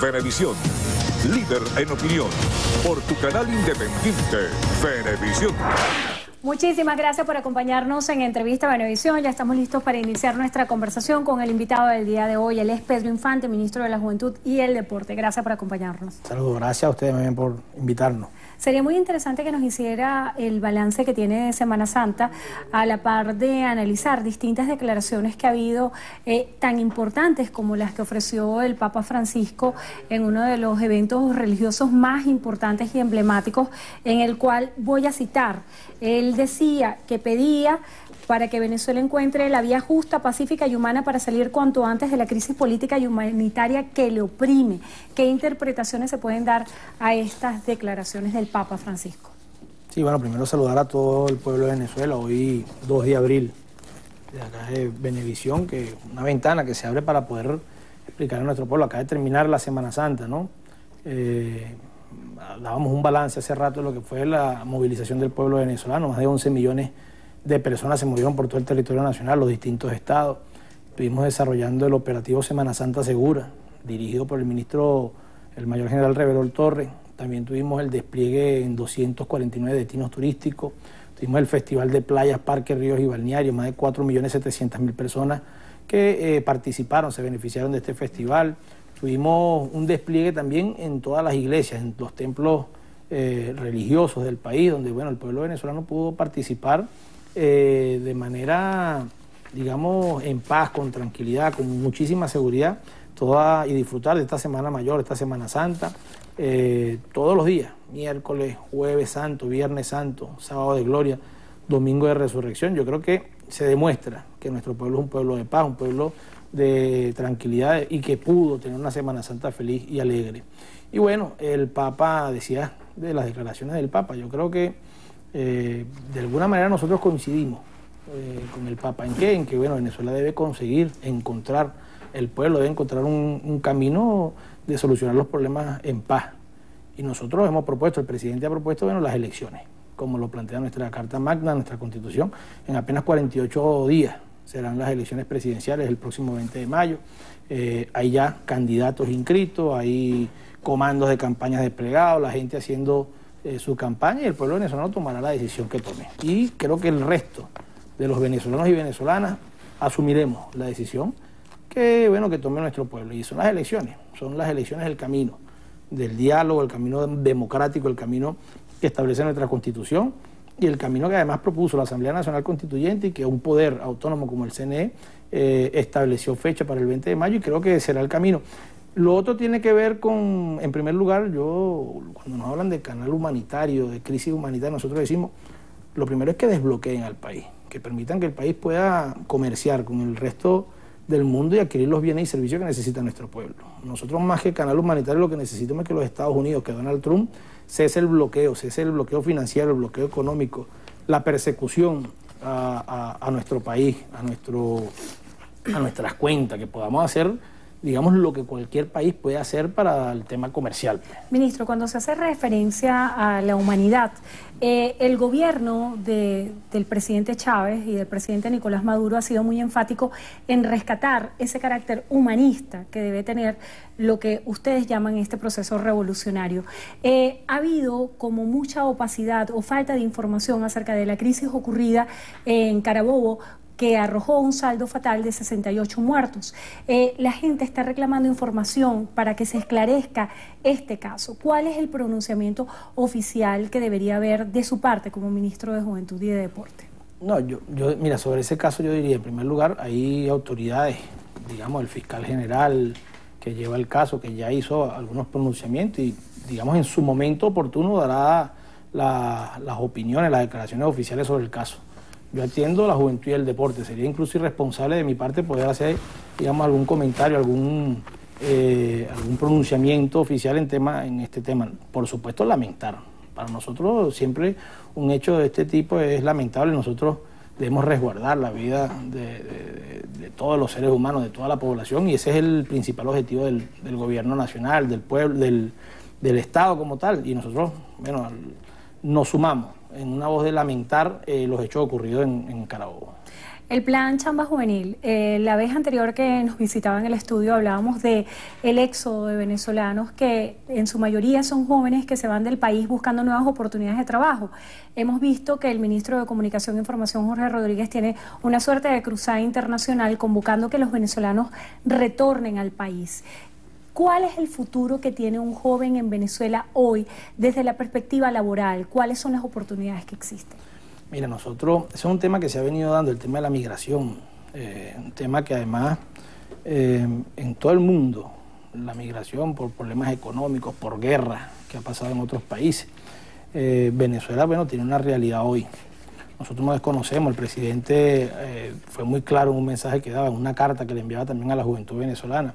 Venevisión, líder en opinión, por tu canal independiente, Venevisión. Muchísimas gracias por acompañarnos en Entrevista Venevisión. Ya estamos listos para iniciar nuestra conversación con el invitado del día de hoy. Él es Pedro Infante, ministro de la Juventud y el Deporte. Gracias por acompañarnos. Saludos, gracias a ustedes también por invitarnos. Sería muy interesante que nos hiciera el balance que tiene de Semana Santa, a la par de analizar distintas declaraciones que ha habido tan importantes como las que ofreció el Papa Francisco en uno de los eventos religiosos más importantes y emblemáticos, en el cual voy a citar. Él decía que pedía para que Venezuela encuentre la vía justa, pacífica y humana para salir cuanto antes de la crisis política y humanitaria que le oprime. ¿Qué interpretaciones se pueden dar a estas declaraciones del Papa Francisco? Sí, bueno, primero saludar a todo el pueblo de Venezuela. Hoy, 2 de abril, de acá de Venevisión, que es una ventana que se abre para poder explicar a nuestro pueblo. Acaba de terminar la Semana Santa, ¿no? Dábamos un balance hace rato de lo que fue la movilización del pueblo venezolano. Más de 11 millones de personas se movieron por todo el territorio nacional, los distintos estados. Estuvimos desarrollando el operativo Semana Santa Segura, dirigido por el ministro, el mayor general Reverol Torres. También tuvimos el despliegue en 249 destinos turísticos. Tuvimos el Festival de Playas, Parques, Ríos y Balnearios, más de 4.700.000 personas que participaron, se beneficiaron de este festival. Tuvimos un despliegue también en todas las iglesias, en los templos religiosos del país, donde bueno, el pueblo venezolano pudo participar de manera, digamos, en paz, con tranquilidad, con muchísima seguridad, y disfrutar de esta Semana Mayor, esta Semana Santa, todos los días, miércoles, jueves santo, viernes santo, sábado de gloria, domingo de resurrección. Yo creo que se demuestra que nuestro pueblo es un pueblo de paz, un pueblo de tranquilidad y que pudo tener una Semana Santa feliz y alegre. Y bueno, el Papa decía de las declaraciones del Papa, yo creo que de alguna manera nosotros coincidimos con el Papa. ¿En qué? En que bueno, Venezuela debe conseguir encontrar, el pueblo debe encontrar un camino de solucionar los problemas en paz. Y nosotros hemos propuesto, el presidente ha propuesto, bueno, las elecciones, como lo plantea nuestra Carta Magna, nuestra Constitución. En apenas 48 días serán las elecciones presidenciales el próximo 20 de mayo. Hay ya candidatos inscritos, hay comandos de campañas desplegados, la gente haciendo su campaña, y el pueblo venezolano tomará la decisión que tome. Y creo que el resto de los venezolanos y venezolanas asumiremos la decisión que tome nuestro pueblo. Y son las elecciones el camino del diálogo, el camino democrático, el camino que establece nuestra Constitución y el camino que además propuso la Asamblea Nacional Constituyente, y que un poder autónomo como el CNE estableció fecha para el 20 de mayo, y creo que será el camino. Lo otro tiene que ver con, en primer lugar, cuando nos hablan de canal humanitario, de crisis humanitaria, nosotros decimos, lo primero es que desbloqueen al país, que permitan que el país pueda comerciar con el resto del mundo y adquirir los bienes y servicios que necesita nuestro pueblo. Nosotros, más que canal humanitario, lo que necesitamos es que los Estados Unidos, que Donald Trump, cese el bloqueo financiero, el bloqueo económico, la persecución a nuestro país, a nuestras cuentas, que podamos hacer, digamos, lo que cualquier país puede hacer para el tema comercial. Ministro, cuando se hace referencia a la humanidad, el gobierno del presidente Chávez y del presidente Nicolás Maduro ha sido muy enfático en rescatar ese carácter humanista que debe tener lo que ustedes llaman este proceso revolucionario. Ha habido como mucha opacidad o falta de información acerca de la crisis ocurrida en Carabobo, que arrojó un saldo fatal de 68 muertos. La gente está reclamando información para que se esclarezca este caso. ¿Cuál es el pronunciamiento oficial que debería haber de su parte como ministro de Juventud y de Deporte? No, mira, sobre ese caso yo diría, en primer lugar, hay autoridades, digamos, el fiscal general que lleva el caso, que ya hizo algunos pronunciamientos y, digamos, en su momento oportuno dará las opiniones, las declaraciones oficiales sobre el caso. Yo atiendo la juventud y el deporte. Sería incluso irresponsable de mi parte poder hacer, digamos, algún comentario, algún pronunciamiento oficial en este tema. Por supuesto, lamentar. Para nosotros siempre un hecho de este tipo es lamentable. Nosotros debemos resguardar la vida de todos los seres humanos, de toda la población, y ese es el principal objetivo del gobierno nacional, del pueblo, del Estado como tal. Y nosotros, bueno, nos sumamos en una voz de lamentar los hechos ocurridos en Carabobo. El plan Chamba Juvenil, la vez anterior que nos visitaba en el estudio hablábamos de el éxodo de venezolanos que en su mayoría son jóvenes que se van del país buscando nuevas oportunidades de trabajo. Hemos visto que el ministro de Comunicación e Información, Jorge Rodríguez, tiene una suerte de cruzada internacional convocando que los venezolanos retornen al país. ¿Cuál es el futuro que tiene un joven en Venezuela hoy desde la perspectiva laboral? ¿Cuáles son las oportunidades que existen? Mira, nosotros, ese es un tema que se ha venido dando, el tema de la migración, un tema que además en todo el mundo, la migración por problemas económicos, por guerra que ha pasado en otros países. Venezuela, bueno, tiene una realidad hoy. Nosotros no desconocemos, el presidente fue muy claro en un mensaje que daba, en una carta que le enviaba también a la juventud venezolana.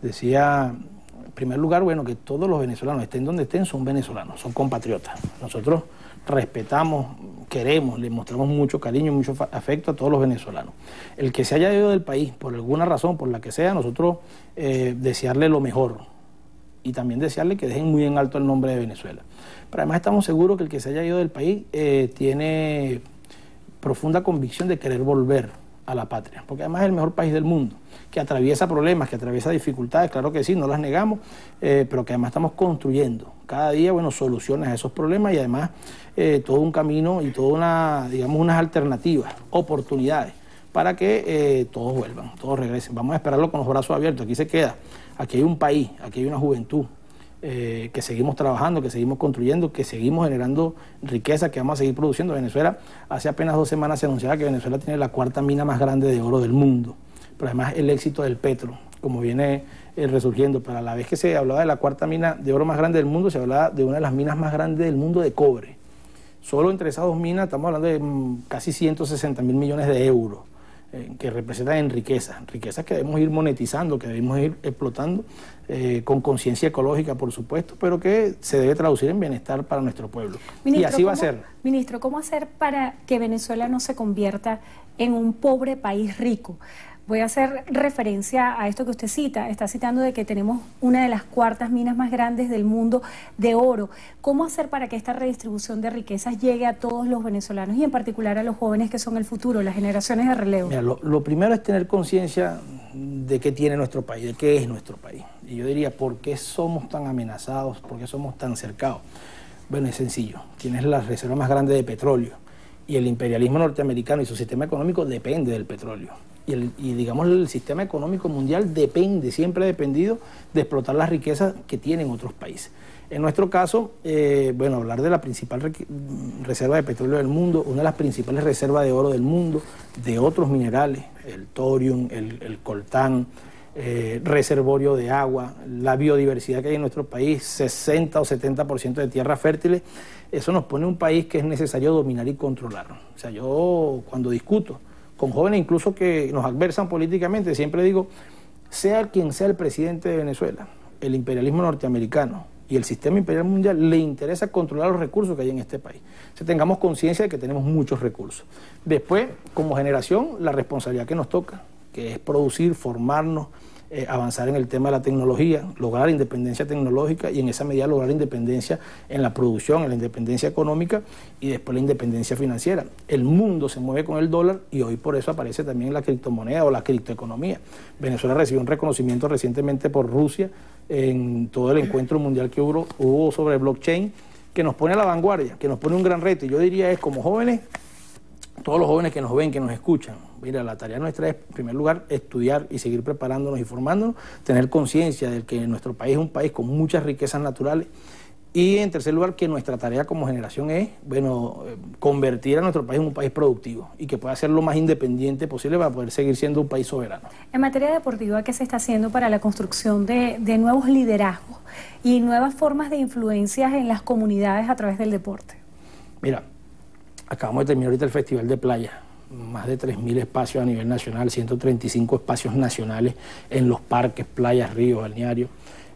Decía, en primer lugar, bueno, que todos los venezolanos, estén donde estén, son venezolanos, son compatriotas. Nosotros respetamos, queremos, le mostramos mucho cariño, mucho afecto a todos los venezolanos. El que se haya ido del país, por alguna razón, por la que sea, nosotros desearle lo mejor y también desearle que dejen muy en alto el nombre de Venezuela. Pero además estamos seguros que el que se haya ido del país tiene profunda convicción de querer volver a la patria, porque además es el mejor país del mundo, que atraviesa problemas, que atraviesa dificultades, claro que sí, no las negamos, pero que además estamos construyendo cada día, bueno, soluciones a esos problemas y además todo un camino y toda una, digamos, unas alternativas, oportunidades para que todos vuelvan, todos regresen. Vamos a esperarlo con los brazos abiertos, aquí se queda, aquí hay un país, aquí hay una juventud, que seguimos trabajando, que seguimos construyendo, que seguimos generando riqueza, que vamos a seguir produciendo. Venezuela, hace apenas 2 semanas se anunciaba que Venezuela tiene la 4ª mina más grande de oro del mundo, pero además el éxito del petro, como viene resurgiendo, para la vez que se hablaba de la 4ª mina de oro más grande del mundo, se hablaba de una de las minas más grandes del mundo de cobre. Solo entre esas 2 minas estamos hablando de casi 160.000 millones de euros, que representan en riquezas que debemos ir monetizando, que debemos ir explotando con conciencia ecológica, por supuesto, pero que se debe traducir en bienestar para nuestro pueblo. Ministro, y así va a ser. Ministro, ¿cómo hacer para que Venezuela no se convierta en un pobre país rico? Voy a hacer referencia a esto que usted cita, está citando de que tenemos una de las 4ª minas más grandes del mundo de oro. ¿Cómo hacer para que esta redistribución de riquezas llegue a todos los venezolanos y en particular a los jóvenes que son el futuro, las generaciones de relevo? Mira, lo primero es tener conciencia de qué tiene nuestro país, de qué es nuestro país. Y yo diría, ¿por qué somos tan amenazados? ¿Por qué somos tan cercados? Bueno, es sencillo, tienes la reserva más grande de petróleo y el imperialismo norteamericano y su sistema económico depende del petróleo. Y digamos, el sistema económico mundial depende, siempre ha dependido de explotar las riquezas que tienen otros países. En nuestro caso, bueno, hablar de la principal reserva de petróleo del mundo, una de las principales reservas de oro del mundo, de otros minerales, el thorium, el coltán, reservorio de agua, la biodiversidad que hay en nuestro país, 60 o 70% de tierras fértiles, eso nos pone un país que es necesario dominar y controlar. O sea, yo cuando discuto con jóvenes incluso que nos adversan políticamente, siempre digo, sea quien sea el presidente de Venezuela, el imperialismo norteamericano y el sistema imperial mundial le interesa controlar los recursos que hay en este país. O sea, tengamos conciencia de que tenemos muchos recursos. Después, como generación, la responsabilidad que nos toca, que es producir, formarnos, avanzar en el tema de la tecnología, lograr independencia tecnológica y en esa medida lograr independencia en la producción, en la independencia económica y después la independencia financiera. El mundo se mueve con el dólar y hoy por eso aparece también la criptomoneda o la criptoeconomía. Venezuela recibió un reconocimiento recientemente por Rusia en todo el encuentro mundial que hubo sobre blockchain, que nos pone a la vanguardia, que nos pone un gran reto. Y yo diría es como jóvenes, todos los jóvenes que nos ven, que nos escuchan, mira, la tarea nuestra es, en primer lugar, estudiar y seguir preparándonos y formándonos, tener conciencia de que nuestro país es un país con muchas riquezas naturales y, en tercer lugar, que nuestra tarea como generación es, bueno, convertir a nuestro país en un país productivo y que pueda ser lo más independiente posible para poder seguir siendo un país soberano. En materia deportiva, ¿qué se está haciendo para la construcción de nuevos liderazgos y nuevas formas de influencias en las comunidades a través del deporte? Mira, acabamos de terminar ahorita el Festival de Playa, más de 3.000 espacios a nivel nacional, 135 espacios nacionales en los parques, playas, ríos, balnearios.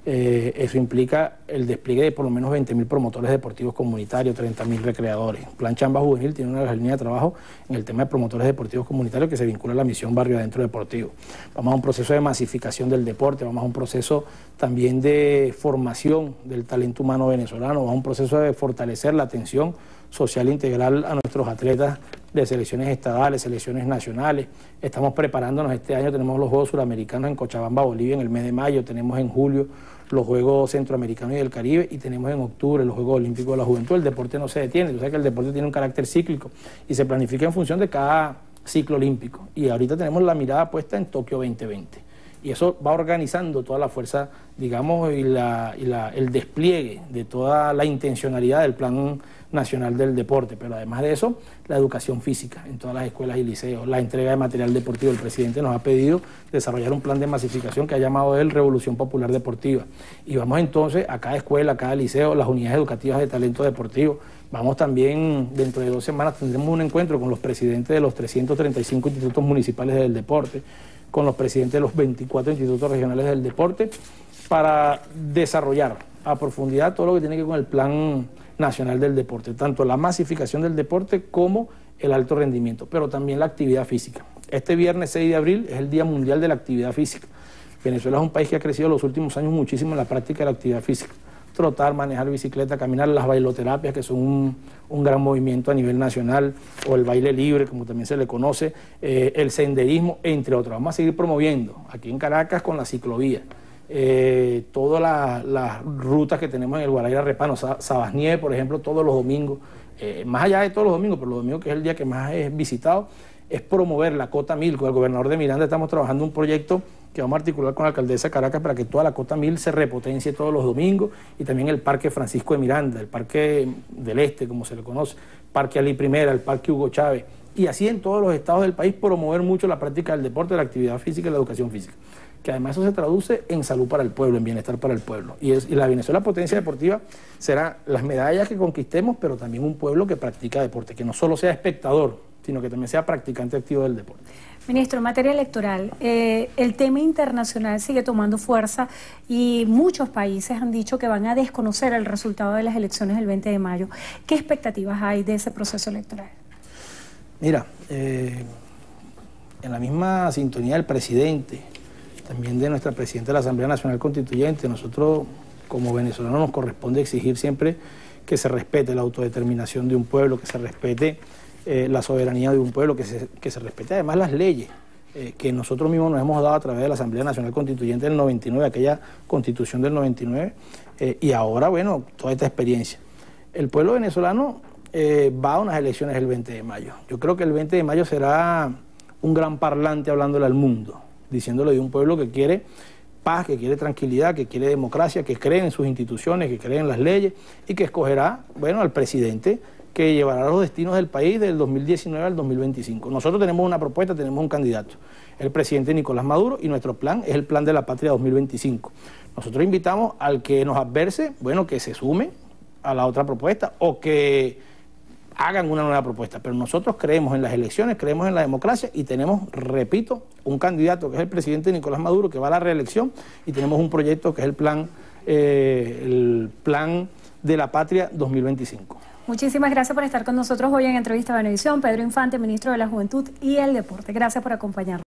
Eso implica el despliegue de por lo menos 20.000 promotores deportivos comunitarios, 30.000 recreadores. Plan Chamba Juvenil tiene una de las líneas de trabajo en el tema de promotores deportivos comunitarios que se vincula a la misión Barrio Adentro Deportivo. Vamos a un proceso de masificación del deporte, vamos a un proceso también de formación del talento humano venezolano, vamos a un proceso de fortalecer la atención social integral a nuestros atletas de selecciones estadales, selecciones nacionales. Estamos preparándonos, este año tenemos los Juegos Suramericanos en Cochabamba, Bolivia, en el mes de mayo, tenemos en julio los Juegos Centroamericanos y del Caribe, y tenemos en octubre los Juegos Olímpicos de la Juventud. El deporte no se detiene, tú sabes que el deporte tiene un carácter cíclico y se planifica en función de cada ciclo olímpico, y ahorita tenemos la mirada puesta en Tokio 2020, y eso va organizando toda la fuerza, digamos, y el despliegue de toda la intencionalidad del Plan Nacional del Deporte. Pero además de eso, la educación física en todas las escuelas y liceos, la entrega de material deportivo. El presidente nos ha pedido desarrollar un plan de masificación que ha llamado él Revolución Popular Deportiva, y vamos entonces a cada escuela, a cada liceo, las unidades educativas de talento deportivo. Vamos también, dentro de 2 semanas tendremos un encuentro con los presidentes de los 335 institutos municipales del deporte, con los presidentes de los 24 institutos regionales del deporte, para desarrollar a profundidad todo lo que tiene que ver con el Plan Nacional del Deporte, tanto la masificación del deporte como el alto rendimiento, pero también la actividad física. Este viernes 6 de abril es el Día Mundial de la Actividad Física. Venezuela es un país que ha crecido en los últimos años muchísimo en la práctica de la actividad física. Trotar, manejar bicicleta, caminar, las bailoterapias, que son un gran movimiento a nivel nacional, o el baile libre, como también se le conoce, el senderismo, entre otros. Vamos a seguir promoviendo aquí en Caracas con la ciclovía, todas las rutas que tenemos en el Guaraíra Repano, Sabasnieve, por ejemplo, todos los domingos, más allá de todos los domingos, pero los domingos, que es el día que más es visitado, es promover la Cota 1000. Con el gobernador de Miranda estamos trabajando un proyecto que vamos a articular con la alcaldesa de Caracas para que toda la Cota 1000 se repotencie todos los domingos, y también el Parque Francisco de Miranda, el Parque del Este, como se le conoce, Parque Ali Primera, el Parque Hugo Chávez, y así en todos los estados del país promover mucho la práctica del deporte, la actividad física y la educación física, que además eso se traduce en salud para el pueblo, en bienestar para el pueblo. Y la Venezuela potencia deportiva será las medallas que conquistemos, pero también un pueblo que practica deporte, que no solo sea espectador, sino que también sea practicante activo del deporte. Ministro, en materia electoral, el tema internacional sigue tomando fuerza y muchos países han dicho que van a desconocer el resultado de las elecciones del 20 de mayo. ¿Qué expectativas hay de ese proceso electoral? Mira, en la misma sintonía del presidente, también de nuestra presidenta de la Asamblea Nacional Constituyente, nosotros como venezolanos nos corresponde exigir siempre que se respete la autodeterminación de un pueblo, que se respete la soberanía de un pueblo, que se respete además las leyes que nosotros mismos nos hemos dado a través de la Asamblea Nacional Constituyente del 99, aquella constitución del 99, y ahora, bueno, toda esta experiencia. El pueblo venezolano va a unas elecciones el 20 de mayo. Yo creo que el 20 de mayo será un gran parlante hablándole al mundo, diciéndole de un pueblo que quiere paz, que quiere tranquilidad, que quiere democracia, que cree en sus instituciones, que cree en las leyes, y que escogerá, bueno, al presidente que llevará los destinos del país del 2019 al 2025. Nosotros tenemos una propuesta, tenemos un candidato, el presidente Nicolás Maduro, y nuestro plan es el Plan de la Patria 2025. Nosotros invitamos al que nos adverse, bueno, que se sume a la otra propuesta o que hagan una nueva propuesta, pero nosotros creemos en las elecciones, creemos en la democracia, y tenemos, repito, un candidato que es el presidente Nicolás Maduro, que va a la reelección, y tenemos un proyecto que es el plan de la Patria 2025. Muchísimas gracias por estar con nosotros hoy en Entrevista a Venevisión. Pedro Infante, ministro de la Juventud y el Deporte. Gracias por acompañarnos.